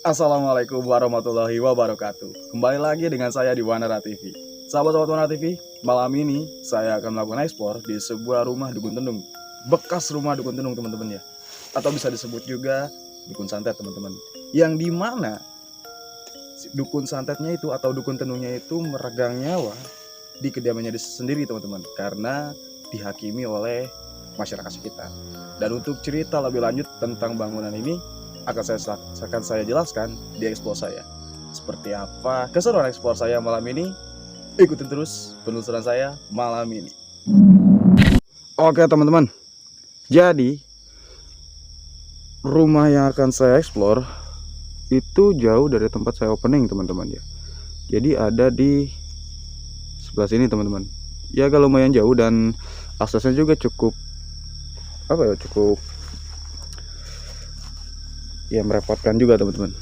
Assalamualaikum warahmatullahi wabarakatuh. Kembali lagi dengan saya di Wanara TV. Sahabat-sahabat Wanara TV, malam ini saya akan melakukan ekspor di sebuah rumah dukun tenung. Bekas rumah dukun tenung teman-teman ya. Atau bisa disebut juga dukun santet teman-teman. Yang dimana dukun santetnya itu atau dukun tenungnya itu meregang nyawa di kediamannya sendiri teman-teman. Karena dihakimi oleh masyarakat sekitar. Dan untuk cerita lebih lanjut tentang bangunan ini akan saya jelaskan di ekspor saya. Seperti apa keseruan ekspor saya malam ini? Ikutin terus penelusuran saya malam ini. Oke teman-teman, jadi rumah yang akan saya eksplor itu jauh dari tempat saya opening teman-teman ya. Jadi ada di sebelah sini teman-teman. Ya agak lumayan jauh dan aksesnya juga cukup cukup ya merepotkan juga teman-teman,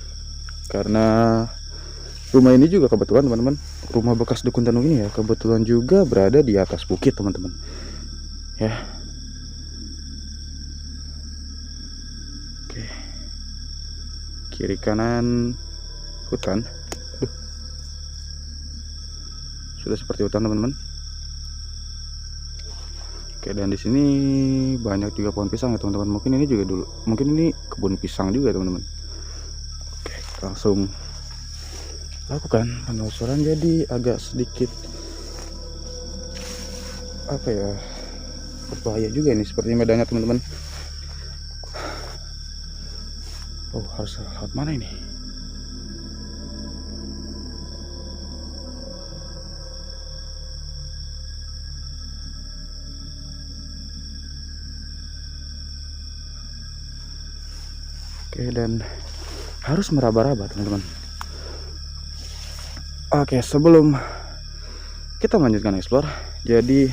karena rumah ini juga kebetulan teman-teman, rumah bekas dukun tenung ini ya kebetulan juga berada di atas bukit teman-teman ya. Oke, kiri kanan hutan. Sudah seperti hutan teman-teman. Oke, dan di sini banyak juga pohon pisang ya teman-teman. Mungkin ini kebun pisang juga teman-teman. Oke, langsung lakukan penelusuran. Jadi agak sedikit berbahaya juga ini seperti medannya teman-teman. Oh, harus lewat mana ini? Oke, dan harus meraba-raba teman-teman. Oke, sebelum kita melanjutkan explore, jadi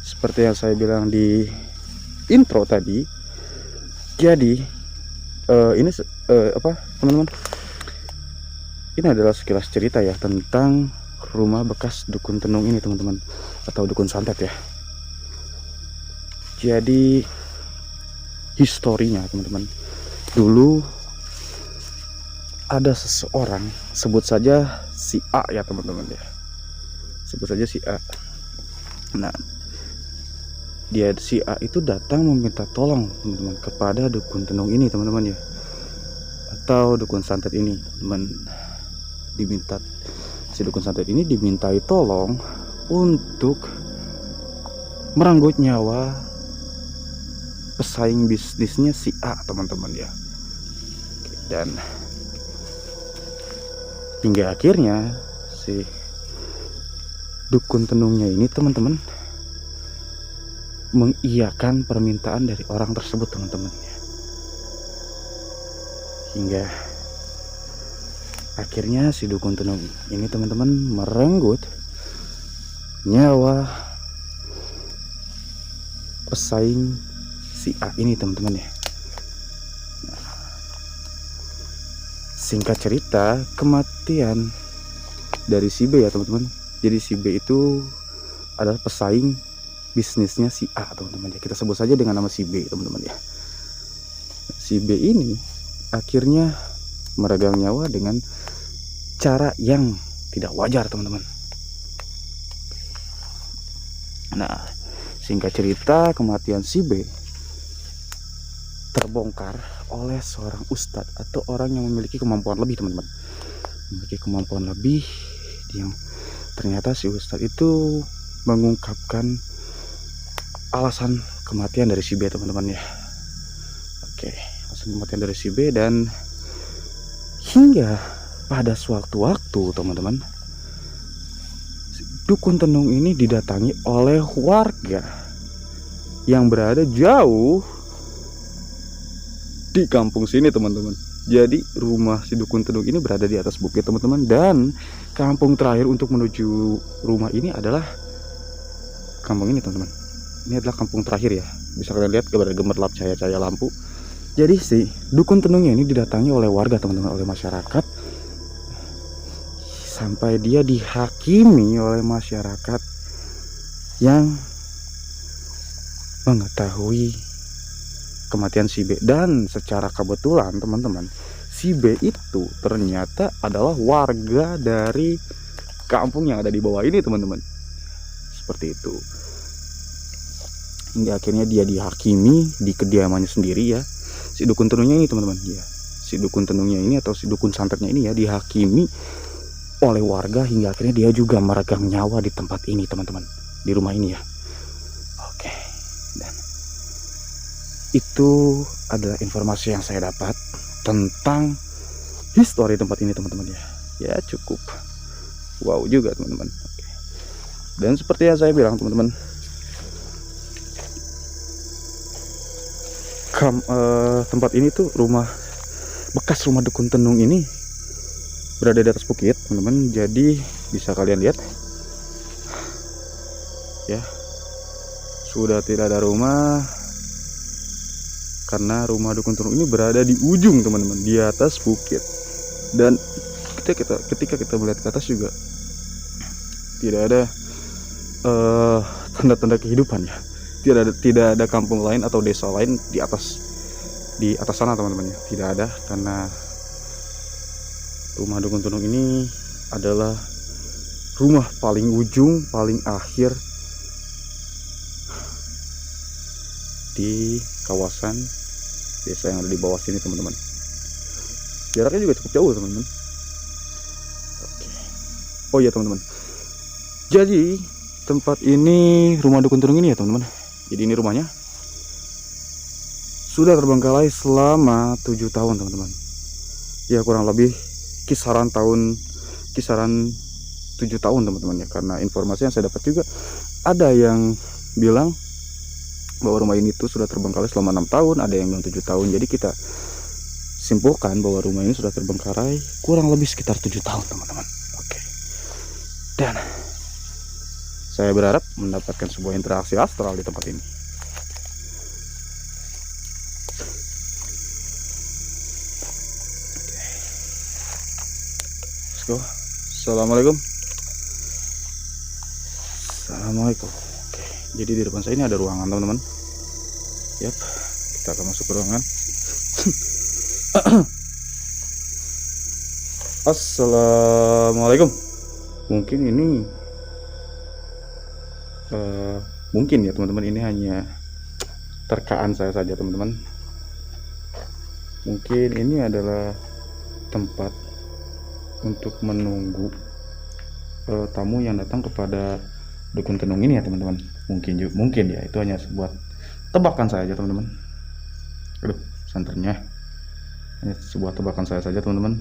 seperti yang saya bilang di intro tadi, jadi ini teman-teman, ini adalah sekilas cerita ya tentang rumah bekas dukun tenung ini teman-teman, atau dukun santet ya. Jadi historinya teman-teman, dulu ada seseorang, sebut saja si A ya teman-teman ya, sebut saja si A. Nah, si A itu datang meminta tolong teman-teman kepada dukun tenung ini teman-teman ya, atau dukun santet ini teman. Si dukun santet ini dimintai tolong untuk merenggut nyawa pesaing bisnisnya si A teman-teman ya. Dan hingga akhirnya si dukun tenungnya ini teman-teman mengiyakan permintaan dari orang tersebut teman-teman ya. Hingga akhirnya si dukun tenung ini teman-teman merenggut nyawa pesaing si A ini teman-teman ya. Singkat cerita, kematian dari si B ya teman-teman. Jadi si B itu adalah pesaing bisnisnya si A teman-teman ya. Kita sebut saja dengan nama si B teman-teman ya. Si B ini akhirnya meregang nyawa dengan cara yang tidak wajar teman-teman. Nah, singkat cerita, kematian si B terbongkar oleh seorang ustadz atau orang yang memiliki kemampuan lebih teman-teman, memiliki kemampuan lebih, yang ternyata si ustadz itu mengungkapkan alasan kematian dari si B teman-teman ya. Oke, alasan kematian dari si B, dan hingga pada suatu waktu teman-teman, dukun tenung ini didatangi oleh warga yang berada jauh di kampung sini teman-teman. Jadi rumah si dukun tenung ini berada di atas bukit teman-teman, dan kampung terakhir untuk menuju rumah ini adalah kampung ini teman-teman. Ini adalah kampung terakhir ya, bisa kalian lihat gemerlap cahaya-cahaya lampu. Jadi si dukun tenungnya ini didatangi oleh warga teman-teman, oleh masyarakat, sampai dia dihakimi oleh masyarakat yang mengetahui kematian si B. Dan secara kebetulan teman-teman, si si B itu ternyata adalah warga dari kampung yang ada di bawah ini teman-teman. Seperti itu. Hingga akhirnya dia dihakimi di kediamannya sendiri ya. Si dukun tenungnya ini teman-teman ya. Si dukun tenungnya ini atau si dukun santetnya ini ya dihakimi oleh warga hingga akhirnya dia juga meregang nyawa di tempat ini teman-teman. Di rumah ini ya. Oke. Dan itu adalah informasi yang saya dapat tentang histori tempat ini teman-teman ya. Ya cukup wow juga teman-teman. Oke. Dan seperti yang saya bilang teman-teman, tempat ini tuh bekas rumah dukun tenung ini berada di atas bukit teman-teman. Jadi bisa kalian lihat ya, sudah tidak ada rumah karena rumah dukun tenung ini berada di ujung teman-teman, di atas bukit. Dan ketika kita melihat ke atas juga tidak ada tanda-tanda kehidupan ya. Tidak ada kampung lain atau desa lain di atas sana teman-teman ya. Tidak ada, karena rumah dukun tenung ini adalah rumah paling ujung, paling akhir di kawasan desa yang ada di bawah sini teman-teman. Jaraknya juga cukup jauh teman-teman. Oke. Oh iya teman-teman, jadi tempat ini rumah dukun tenung ini ya teman-teman. Jadi ini rumahnya sudah terbengkalai selama 7 tahun teman-teman. Ya kurang lebih kisaran 7 tahun teman-teman ya. Karena informasi yang saya dapat juga ada yang bilang bahwa rumah ini tuh sudah terbengkalai selama 6 tahun, ada yang bilang 7 tahun. Jadi kita simpulkan bahwa rumah ini sudah terbengkalai kurang lebih sekitar 7 tahun teman-teman. Oke. Dan saya berharap mendapatkan sebuah interaksi astral di tempat ini. Let's go. Assalamualaikum. Assalamualaikum. Oke, jadi di depan saya ini ada ruangan teman-teman. Yap, kita akan masuk ke ruangan. Assalamualaikum. Mungkin ini mungkin ya teman-teman, ini hanya terkaan saya saja teman-teman. Mungkin ini adalah tempat untuk menunggu tamu yang datang kepada dukun tenung ini ya teman-teman. Mungkin ya, itu hanya sebuah tebakan saya aja teman-teman. Aduh, santernya. Hanya sebuah tebakan saya saja teman-teman.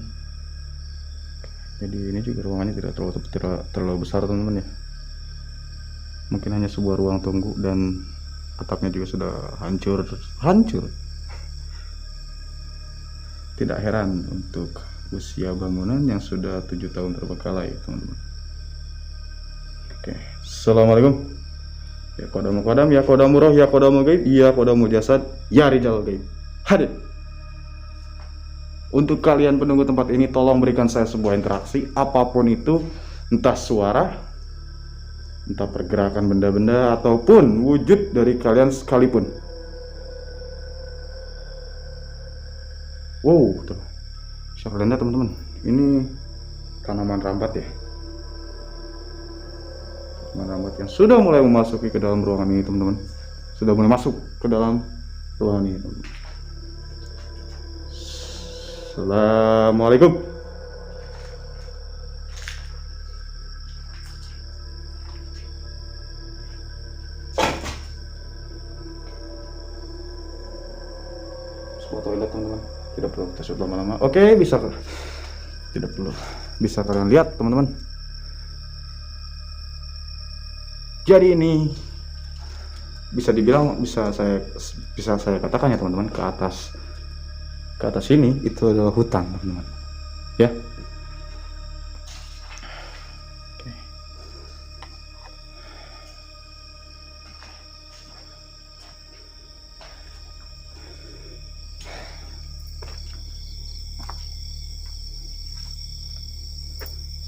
Jadi ini juga ruangannya tidak terlalu besar teman-teman ya. Mungkin hanya sebuah ruang tunggu dan atapnya juga sudah hancur. Tidak heran untuk usia bangunan yang sudah 7 tahun terbengkalai teman-teman. Oke, assalamualaikum. Ya kodam, ya kodamu roh, ya kodamu gaib, ya kodamu jasad, ya rijal gaib. Hadir. Untuk kalian penunggu tempat ini, tolong berikan saya sebuah interaksi, apapun itu, entah suara, entah pergerakan benda-benda, ataupun wujud dari kalian sekalipun. Wow, tuh. Bisa kalian lihat teman-teman, ini tanaman rambat ya. Tanaman rambat yang sudah mulai memasuki ke dalam ruangan ini teman-teman. Sudah mulai masuk ke dalam ruangan ini teman-teman. Assalamualaikum. Sebuah toilet teman-teman. Tidak perlu kita shoot lama-lama. Oke, tidak perlu. Bisa kalian lihat teman-teman. Jadi ini bisa dibilang, bisa saya katakan ya teman-teman, ke atas ini itu adalah hutan teman-teman ya. Oke.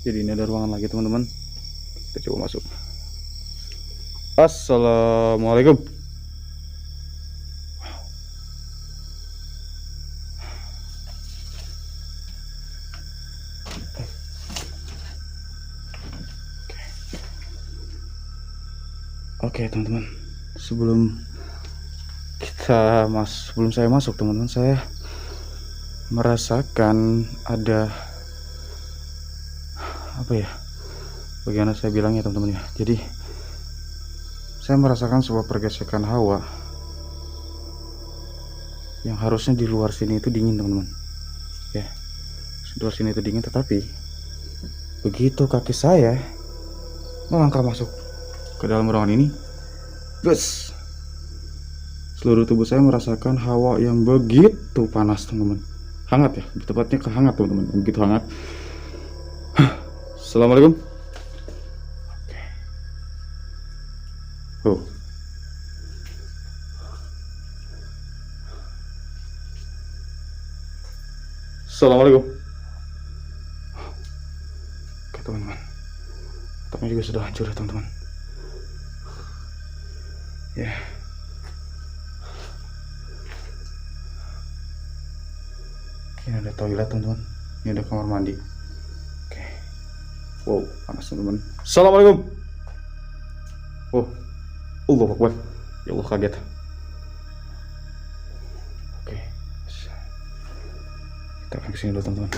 Jadi ini ada ruangan lagi teman-teman, kita coba masuk. Assalamualaikum. Oke teman-teman, sebelum saya masuk teman-teman, saya merasakan ada apa ya, bagaimana saya bilangnya teman-teman ya. Jadi saya merasakan sebuah pergesekan hawa yang harusnya di luar sini itu dingin teman-teman ya, di luar sini itu dingin, tetapi begitu kaki saya melangkah masuk ke dalam ruangan ini, bus, seluruh tubuh saya merasakan hawa yang begitu panas teman-teman, hangat ya, tepatnya kehangat teman-teman, begitu hangat. Assalamualaikum. Oh. Assalamualaikum. Oke teman-teman, otaknya juga sudah hancur ya teman-teman ya. Ini ada toilet teman-teman, ini ada kamar mandi. Oke. Wow, panas teman-teman. Assalamualaikum. Oh, Allahu Akbar. Ya Allah, kaget. Oke, kita akan kesini dulu teman-teman.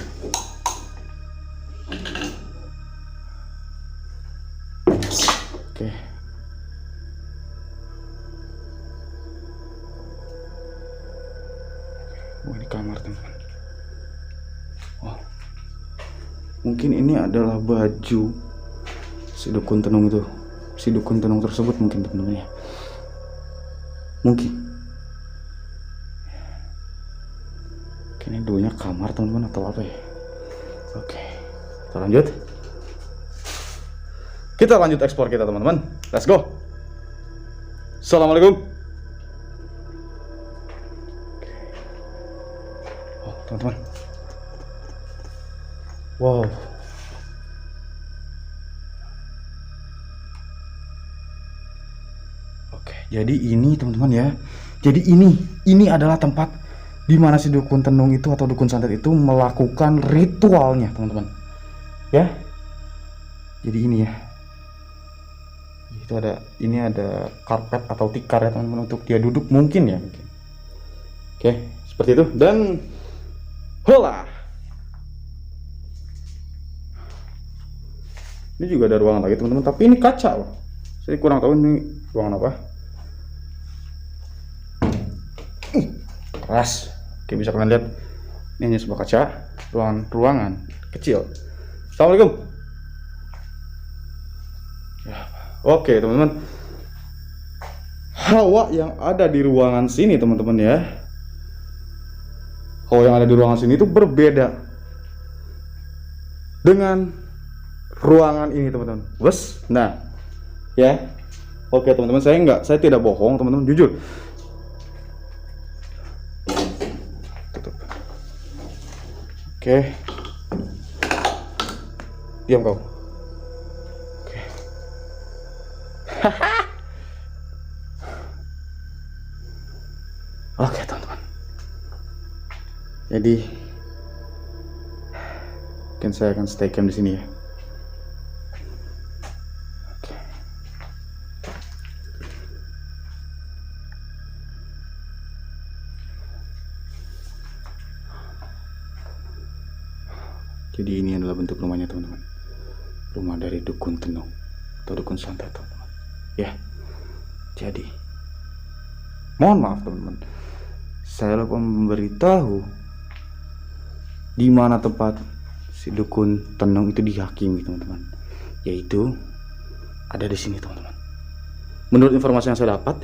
Oke. Oh, ini kamar teman-teman. Wow. Mungkin ini adalah baju si dukun tenung itu. Si dukun tenung tersebut mungkin teman-teman ya. Mungkin. Ini dulunya kamar teman-teman atau apa ya? Oke. Kita lanjut. Kita lanjut ekspor kita teman-teman. Let's go. Assalamualaikum. Oh, teman-teman. Wow. Oke, jadi ini teman-teman ya. Jadi ini adalah tempat di mana si dukun tenung itu atau dukun santet itu melakukan ritualnya, teman-teman. Ya. Jadi ini ya. Ini ada karpet atau tikar ya teman-teman untuk dia duduk mungkin ya. Oke, seperti itu dan hola. Ini juga ada ruangan lagi teman-teman, tapi ini kaca loh. Saya kurang tahu ini ruangan apa. Keras. Oke, bisa kalian lihat. Ini hanya sebuah kaca, ruangan kecil. Assalamualaikum. Ya. Oke, teman-teman. Hawa yang ada di ruangan sini, teman-teman ya. Hawa yang ada di ruangan sini itu berbeda dengan ruangan ini teman-teman. Wes, nah, ya, oke teman-teman, saya tidak bohong teman-teman, jujur. Tutup. Oke, diam kau. Oke. Oke teman-teman. Jadi, mungkin saya akan stay cam di sini ya. Jadi ini adalah bentuk rumahnya teman-teman. Rumah dari dukun tenung atau dukun santet teman-teman. Ya. Jadi mohon maaf teman-teman. Saya lupa memberitahu di mana tempat si dukun tenung itu dihakimi teman-teman. Yaitu ada di sini teman-teman. Menurut informasi yang saya dapat,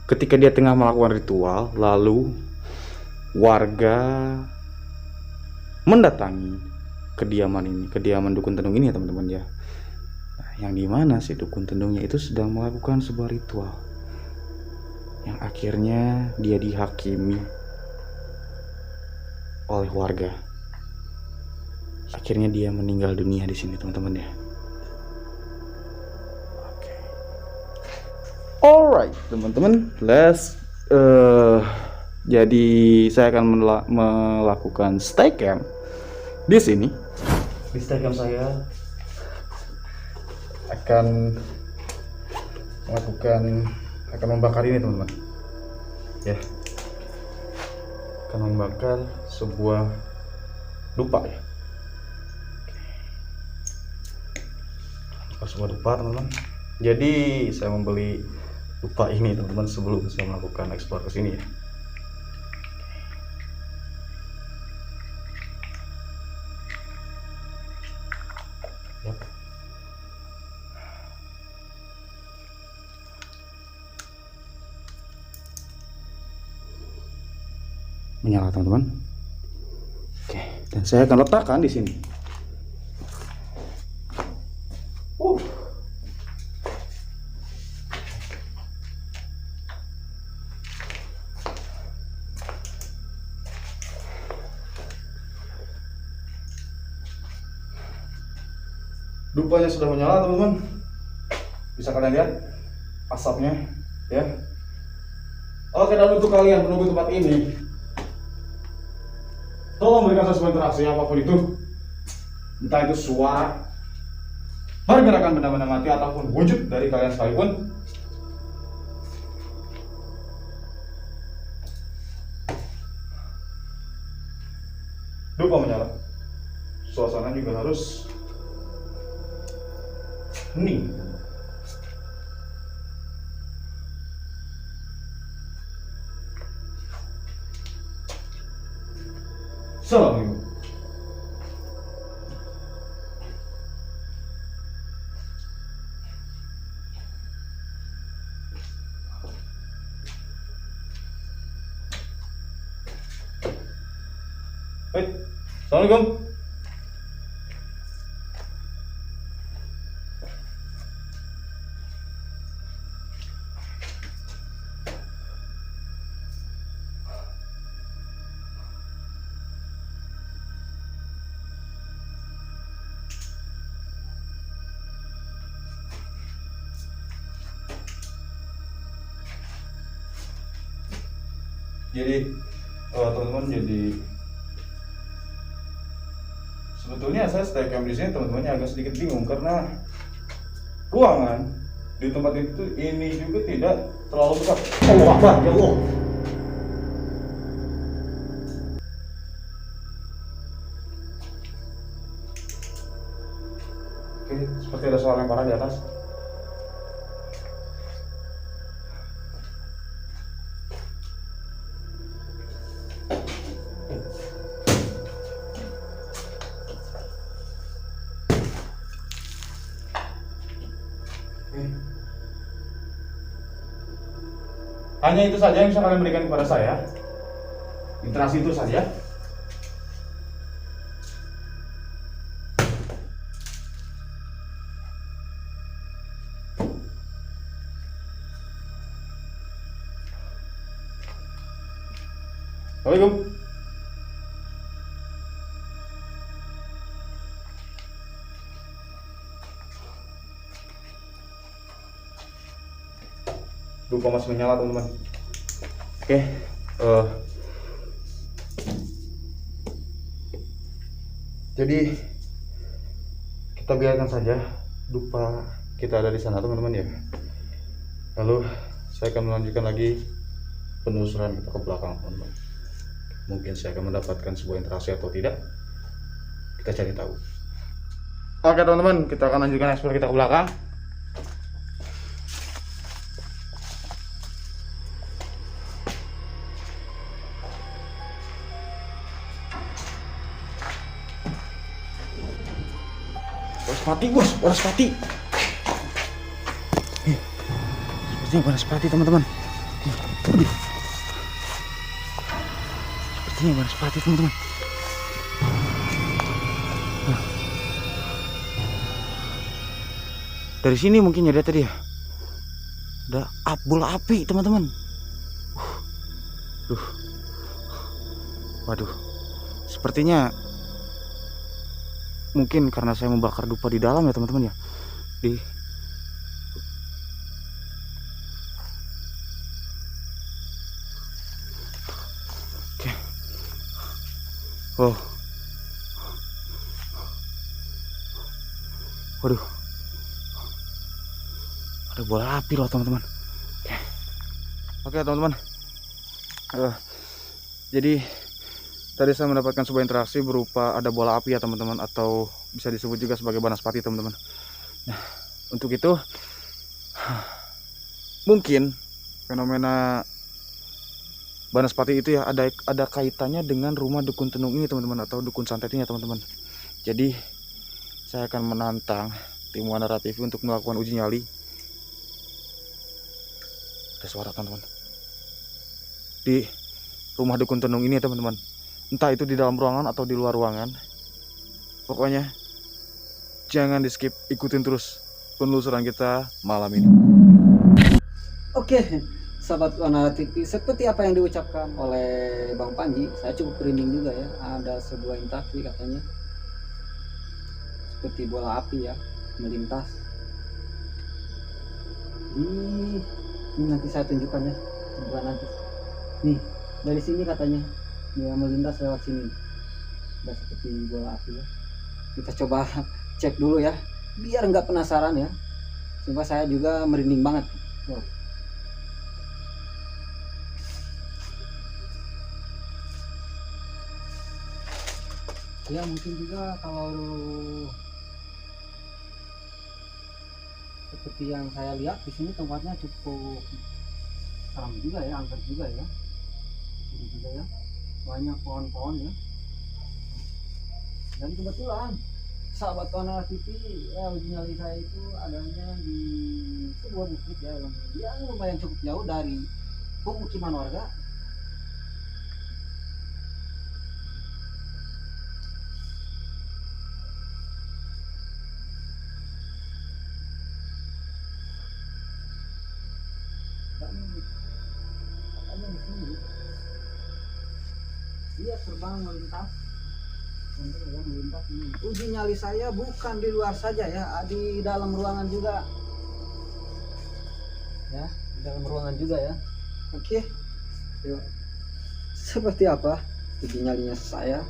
ketika dia tengah melakukan ritual, lalu warga mendatangi kediaman dukun tenung ini ya teman-teman ya. Nah, yang dimana si dukun tenungnya itu sedang melakukan sebuah ritual yang akhirnya dia dihakimi oleh warga. Akhirnya dia meninggal dunia di sini teman-teman ya. Oke. Alright teman-teman, jadi saya akan melakukan stay cam di sini. Di Instagram saya akan akan membakar ini teman-teman ya, akan membakar sebuah dupa ya, sebuah dupa teman-teman. Jadi saya membeli dupa ini teman-teman sebelum saya melakukan ekspor ke sini ya. Yap. Menyala teman-teman. Oke, dan saya akan letakkan di sini. Dupanya sudah menyala teman-teman, bisa kalian lihat asapnya ya. Oke, dan untuk kalian menunggu tempat ini, tolong berikan sesuatu interaksi apapun itu, entah itu suara, pergerakan benda-benda mati ataupun wujud dari kalian sekalipun. Dupa menyala, suasana juga harus hening. Assalamualaikum. Assalamualaikum. Jadi teman-teman, jadi sebetulnya saya stay cam di sini teman-temannya agak sedikit bingung karena ruangan di tempat itu ini juga tidak terlalu besar. Allah Akbar, ya Allah. Oke, seperti ada suara yang parah di atas. Hanya itu saja yang bisa kalian berikan kepada saya. Interaksi itu saja. Assalamualaikum. Dupa masih menyala teman-teman. Oke, jadi kita biarkan saja dupa kita ada di sana teman-teman ya. Lalu saya akan melanjutkan lagi penelusuran kita ke belakang teman-teman. Mungkin saya akan mendapatkan sebuah interaksi atau tidak, kita cari tahu. Oke teman-teman, kita akan lanjutkan eksplor kita ke belakang. Wanaspati bos, Wanaspati. Sepertinya Wanaspati teman-teman. Sepertinya Wanaspati teman-teman. Dari sini mungkin ya dia tadi ya. Ada bola api teman-teman. Waduh. Sepertinya mungkin karena saya membakar dupa di dalam ya teman-teman ya. Oke. Oh. Waduh. Ada bola api loh teman-teman. Oke teman-teman. Jadi tadi saya mendapatkan sebuah interaksi berupa ada bola api ya teman-teman, atau bisa disebut juga sebagai banaspati teman-teman. Nah, untuk itu mungkin fenomena banaspati itu ya ada kaitannya dengan rumah dukun tenung ini teman-teman, atau dukun santet ini ya teman-teman. Jadi saya akan menantang tim Wanara TV untuk melakukan uji nyali. Ada suara teman-teman di rumah dukun tenung ini ya teman-teman. Entah itu di dalam ruangan atau di luar ruangan. Pokoknya jangan di skip, ikutin terus penelusuran kita malam ini. Oke, sahabat Wanara TV, seperti apa yang diucapkan oleh Bang Panji, saya cukup merinding juga ya. Ada sebuah interaksi katanya seperti bola api ya, melintas. Ini nanti saya tunjukkan ya, bukan nanti. Nih, dari sini katanya dia melintas lewat sini. Udah seperti bola api ya. Kita coba cek dulu ya, biar nggak penasaran ya. Sumpah saya juga merinding banget. Wow. Ya mungkin juga kalau seperti yang saya lihat di sini tempatnya cukup seram juga ya, angker juga ya. Ini juga ya, banyak pohon-pohon ya. Dan kebetulan sahabat Wanara TV ya, uji nyali saya itu adanya di sebuah bukit ya, yang lumayan cukup jauh dari pemukiman warga. Dan katanya di sini dia terbang melintas, melintas ini. Uji nyali saya bukan di luar saja ya, di dalam ruangan juga ya, di dalam ruangan juga ya. Oke, yuk. Seperti apa uji nyalinya saya?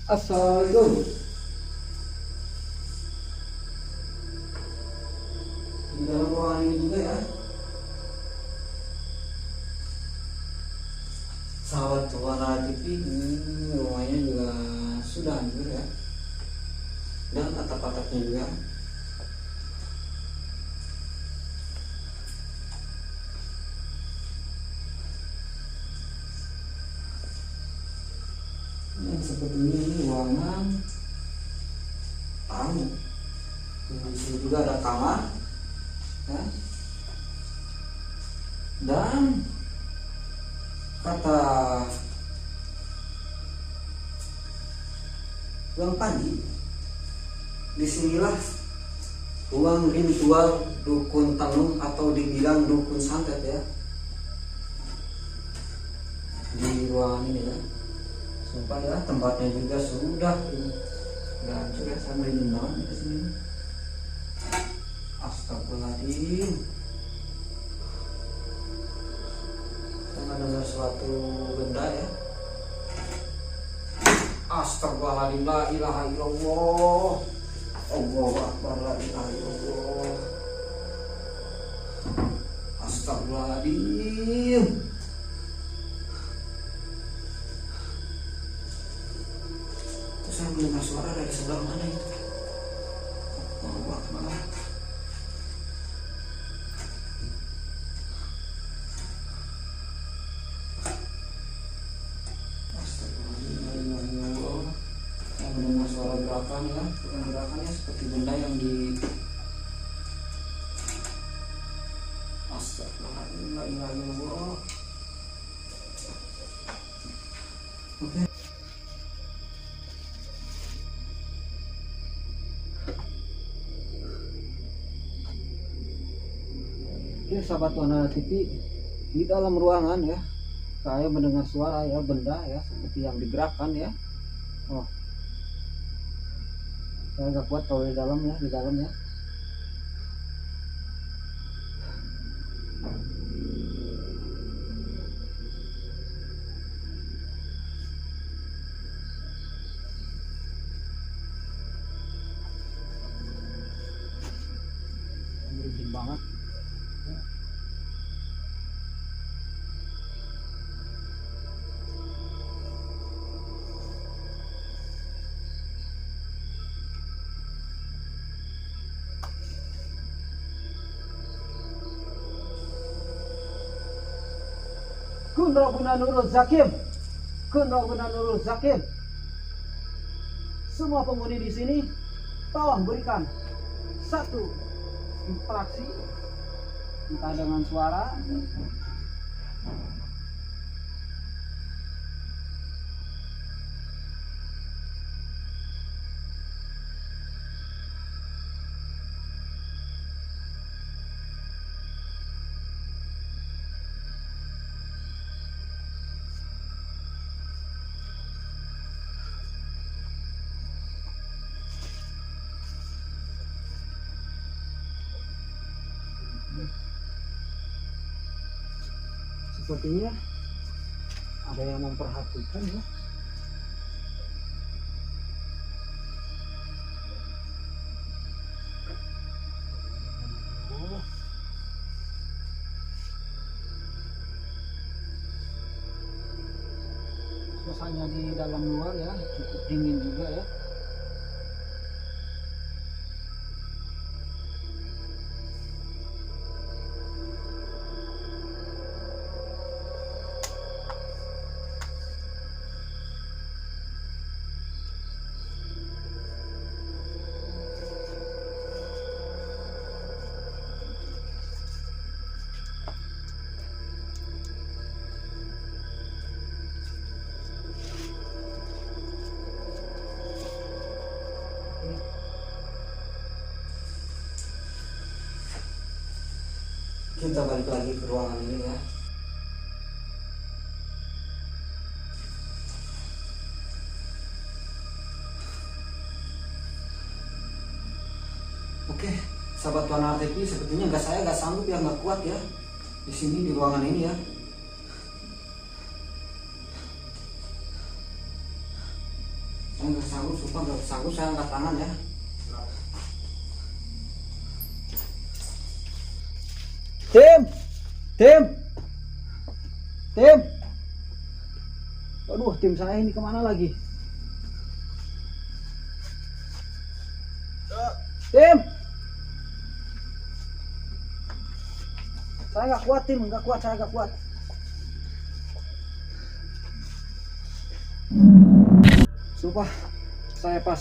Assalamualaikum. Di dalam ruangan ini juga ya, sahabat Wanara TV, ini rumahnya juga sudah hancur ya, dan atap-atapnya juga. Dan seperti ini ruangan tamu. Di sini juga ada kamar ya. Dan kata Bang Panji, disinilah ruang ritual dukun tenung atau dibilang dukun santet ya, di ruangan ini ya. Sumpah ya, tempatnya juga sudah nggak hancur ya, saya merinding banget ke sini. Astagfirullahaladzim. Kita dengar suatu benda ya. Astagfirullahaladzim, la ilaha illallah. Allahu akbar, la ilaha illallah. Astagfirullahaladzim. Saya mendengar suara dari sebelah mana itu? Allahu akbar. Saya mendengar suara gerakan ya, gerakannya seperti benda yang di astagfirullahaladzim, la ilaha illallah. Oke. Oke, sahabat Wanara TV, di dalam ruangan ya, saya mendengar suara ya, benda ya, seperti yang digerakkan ya. Oh, saya nggak kuat kalau di dalam ya, di dalam ya. banget. Kun Rabbuna Nurul Zakim. Kun Rabbuna Nurul Zakim. Semua penghuni di sini tolong berikan satu interaksi, entah dengan suara, sepertinya ada yang memperhatikan ya. Oh. Suasananya di dalam luar ya cukup dingin juga ya. Kita balik lagi ke ruangan ini ya. Oke, sahabat Wana TV, sepertinya saya nggak sanggup ya, nggak kuat ya di sini di ruangan ini ya. Saya nggak sanggup, sumpah nggak sanggup, saya angkat tangan ya. Tim. Aduh, tim saya ini kemana lagi? Tim. Saya nggak kuat, tim, nggak kuat, saya nggak kuat. Sumpah, saya pas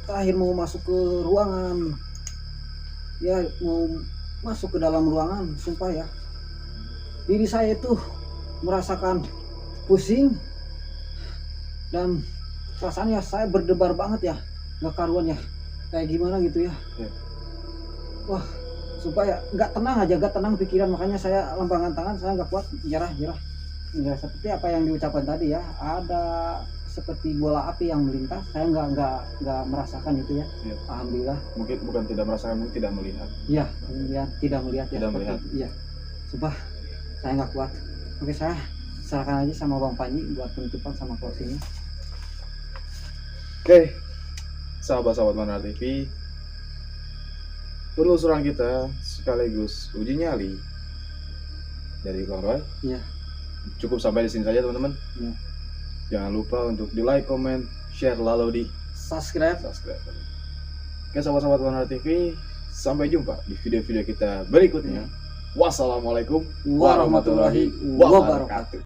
terakhir mau masuk ke ruangan, ya mau masuk ke dalam ruangan, sumpah ya, diri saya itu merasakan pusing dan rasanya saya berdebar banget ya, nggak karuan ya, kayak gimana gitu ya. Wah, supaya nggak tenang aja, nggak tenang pikiran, makanya saya lambangkan tangan, saya nggak kuat, nyerah. Ya, seperti apa yang diucapkan tadi ya, ada seperti bola api yang melintas, saya nggak merasakan itu ya. Alhamdulillah. Mungkin bukan tidak merasakan, mungkin tidak melihat. Iya, tidak melihat ya. Tidak melihat. Iya. Sumpah, saya nggak kuat. Oke, saya serahkan aja sama Bang Panji buat penutupan sama closingnya. Oke, sahabat-sahabat Wana TV, penelusuran kita sekaligus uji nyali dari Bang Roy. Iya. Cukup sampai di sini saja teman-teman. Iya. Jangan lupa untuk di like, comment, share, lalu di Subscribe. Oke, sahabat-sahabat Wana TV, sampai jumpa di video-video kita berikutnya. Wassalamualaikum warahmatullahi wabarakatuh.